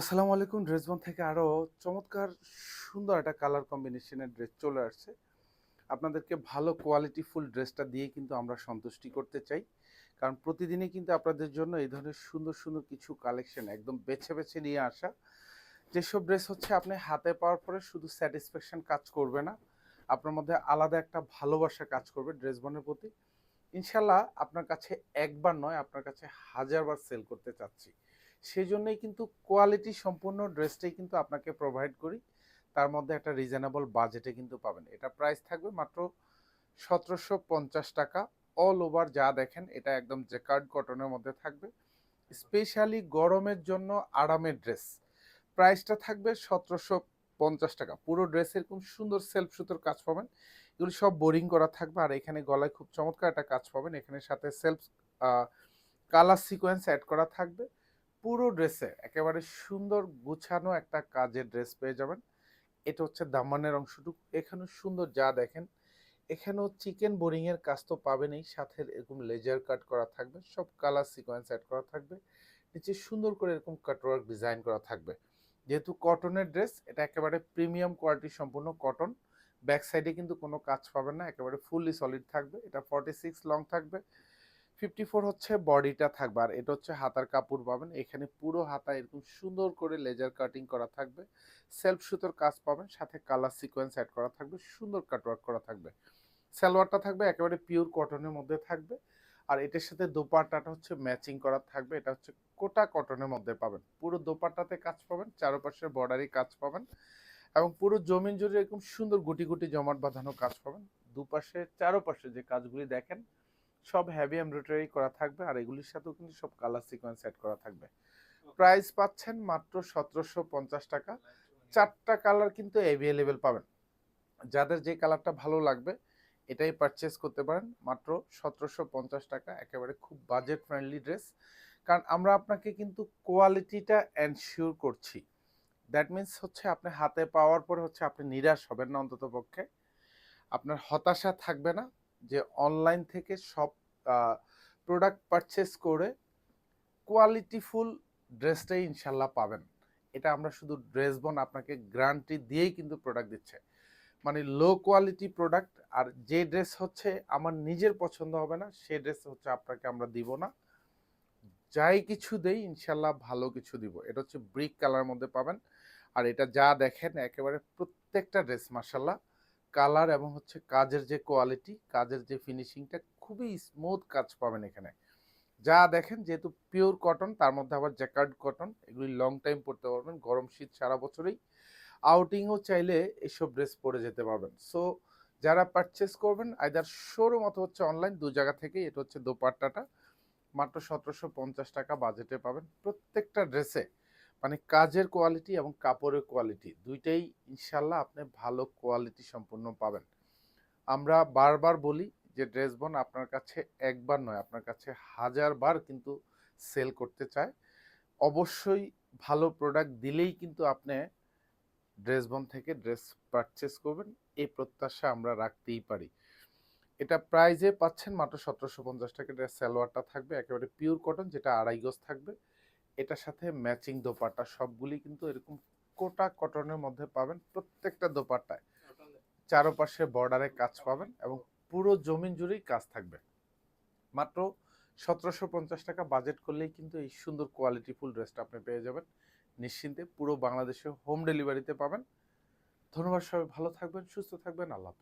আসসালামু আলাইকুম। ড্রেসবন থেকে আরো চমৎকার সুন্দর একটা কালার কম্বিনেশনের ড্রেস চলে আসছে। আপনাদেরকে ভালো কোয়ালিটি ফুল ড্রেসটা দিয়ে কিন্তু আমরা সন্তুষ্টি করতে চাই। কারণ প্রতিদিনই কিন্তু আপনাদের জন্য এই ধরনের সুন্দর সুন্দর কিছু কালেকশন একদম বেছে বেছে নিয়ে আসা। যেসব ড্রেস হচ্ছে আপনি হাতে পাওয়ার পরে শুধু স্যাটিসফ্যাকশন কাজ করবে না, আপনার মধ্যে আলাদা একটা ভালোবাসা কাজ করবে ড্রেসবনের প্রতি। ইনশাল্লাহ আপনার কাছে একবার নয়, আপনার কাছে হাজারবার সেল করতে চাচ্ছি। সেই জন্যই কিন্তু কোয়ালিটি সম্পূর্ণ ড্রেসটাই কিন্তু আপনাকে প্রোভাইড করি। তার মধ্যে একটা রিজনেবল বাজেটে কিন্তু পাবেন। এটা প্রাইস থাকবে মাত্র 1750 টাকা। অল ওভার যা দেখেন এটা একদম জেকার্ড কটনের মধ্যে থাকবে। স্পেশালি গরমের জন্য আরামের ড্রেস। প্রাইসটা থাকবে 1750 টাকা। পুরো ড্রেসের খুব সুন্দর সেলফ সুতোর কাজ পাবেন। এগুলো সব বোরিং করা থাকবে, আর এখানে গলায় খুব চমৎকার একটা কাজ পাবেন। এখানে সাথে সেলফ কালার সিকোয়েন্স অ্যাড করা থাকবে। পুরো ড্রেসে একেবারে সুন্দর গুছানো একটা কাজের ড্রেস পেয়ে যাবেন। এটা হচ্ছে দামানের অংশটুকু, এখানে সুন্দর যা দেখেন। এখানেও চিকেন বোরিং এর কাজ তো পাবেনই, সাথে এরকম লেজার কাট করা থাকবে, সব কালার সিকোয়েন্স অ্যাড করা থাকবে। নিচে সুন্দর করে এরকম কাটওয়ার্ক ডিজাইন করা থাকবে। যেহেতু কটনের ড্রেস, এটা একেবারে প্রিমিয়াম কোয়ালিটি সম্পূর্ণ কটন। ব্যাক সাইডে কিন্তু কোনো কাজ পাবেন না, একেবারে ফুললি সলিড থাকবে। এটা 46 লং থাকবে, 54 হচ্ছে বডিটা থাকবে। আর এটা হচ্ছে হাতার কাপড় পাবেন, এখানে পুরো হাতা এরকম সুন্দর করে লেজার কাটিং করা থাকবে। সেলফ সুতোর কাজ পাবেন, সাথে কালার সিকোয়েন্স অ্যাড করা থাকবে, সুন্দর কাটওয়ার্ক করা থাকবে। সালোয়ারটা থাকবে একেবারে পিওর কটনের মধ্যে থাকবে। আর এটার সাথে দোপাট্টাটা হচ্ছে ম্যাচিং করা থাকবে। এটা হচ্ছে কোটা কটনের মধ্যে পাবেন। পুরো দোপাট্টাতে কাজ পাবেন, চারপাশে বর্ডারি কাজ পাবেন, এবং পুরো জমিন জুড়ে এরকম সুন্দর গুটি গুটি জমাট বাঁধানো কাজ পাবেন। দুপাশে চারপাশে যে কাজগুলি দেখেন সব হেভি এমব্রয়ডারি করা থাকবে, আর এগুলির সাথেও কিন্তু সব কালার সিকোয়েন্স সেট করা থাকবে। প্রাইস পাচ্ছেন মাত্র 1750 টাকা। চারটা কালার কিন্তু অ্যাভেলেবেল পাবেন। যাদের যে কালারটা ভালো লাগবে এটাই পারচেস করতে পারেন। মাত্র 1750 টাকা, একেবারে খুব বাজেট ফ্রেন্ডলি ড্রেস। কারণ আমরা আপনাকে কিন্তু কোয়ালিটিটা এনশিওর করছি। দ্যাট মিন্স হচ্ছে আপনি হাতে পাওয়ার পরে হচ্ছে আপনি নিরাশ হবেন না, অন্তত পক্ষে আপনার হতাশা থাকবে না যে অনলাইন থেকে সব প্রোডাক্ট পারচেস করে কোয়ালিটিফুল ড্রেসটাই ইনশাল্লাহ পাবেন। এটা আমরা শুধু ড্রেসবন আপনাকে গ্যারান্টি দিয়েই কিন্তু প্রোডাক্ট দিচ্ছে। মানে লো কোয়ালিটি প্রোডাক্ট, আর যে ড্রেস হচ্ছে আমার নিজের পছন্দ হবে না সে ড্রেস হচ্ছে আপনাকে আমরা দিব না। যাই কিছু দেই ইনশাল্লাহ ভালো কিছু দিব। এটা হচ্ছে ব্রিক কালার মধ্যে পাবেন। আর এটা যা দেখেন একেবারে প্রত্যেকটা ড্রেস মাশাল্লাহ, কালার এবং হচ্ছে কাজের যে কোয়ালিটি, কাজের যে ফিনিশিংটা, খুবই স্মুথ কাজ পাবেন এখানে। যা দেখেন যেহেতু পিওর কটন, তার মধ্যে আবার জ্যাকার্ড কটন, এগুলি লং টাইম পরতে পারবেন, গরম শীত সারা বছরই। আউটিংও চাইলে এসব ড্রেস পরে যেতে পারবেন। সো যারা পারচেস করবেন আইদার শোরুম অথবা হচ্ছে অনলাইন, দু জায়গা থেকেই। এটা হচ্ছে দোপাট্টাটা মাত্র 1750 টাকা বাজেটে পাবেন। প্রত্যেকটা ড্রেসে মানে কাজের কোয়ালিটি এবং কাপড়ের কোয়ালিটি দুইটাই ইনশাল্লাহ আপনি ভালো কোয়ালিটি সম্পূর্ণ পাবেন। আমরা বারবার বলি যে ড্রেসবন আপনার কাছে একবার নয়, আপনার কাছে হাজারবার কিন্তু সেল করতে চায়। অবশ্যই ভালো প্রোডাক্ট দিলেই কিন্তু আপনি ড্রেসবন থেকে ড্রেস পারচেস করবেন, এই প্রত্যাশা আমরা রাখতেই পারি। এটা প্রাইজে পাচ্ছেন মাত্র 1750 টাকা। ড্রেস সালোয়ারটা থাকবে একেবারে পিওর কটন, যেটা আড়াই গজ থাকবে। এটার সাথে ম্যাচিং দোপাট্টা, সবগুলি কিন্তু এরকম কোটা কটনের মধ্যে পাবেন। প্রত্যেকটা দোপাট্টায় চারপাশে বর্ডারে কাজ পাবেন, এবং পুরো জমিন জুড়েই কাজ থাকবে। মাত্র 1750 টাকা বাজেট করলেই কিন্তু এই সুন্দর কোয়ালিটিফুল ড্রেসটা আপনি পেয়ে যাবেন নিশ্চিন্তে। পুরো বাংলাদেশে হোম ডেলিভারিতে পাবেন। ধন্যবাদ, সবাই ভালো থাকবেন, সুস্থ থাকবেন, আল্লাহ হাফেজ।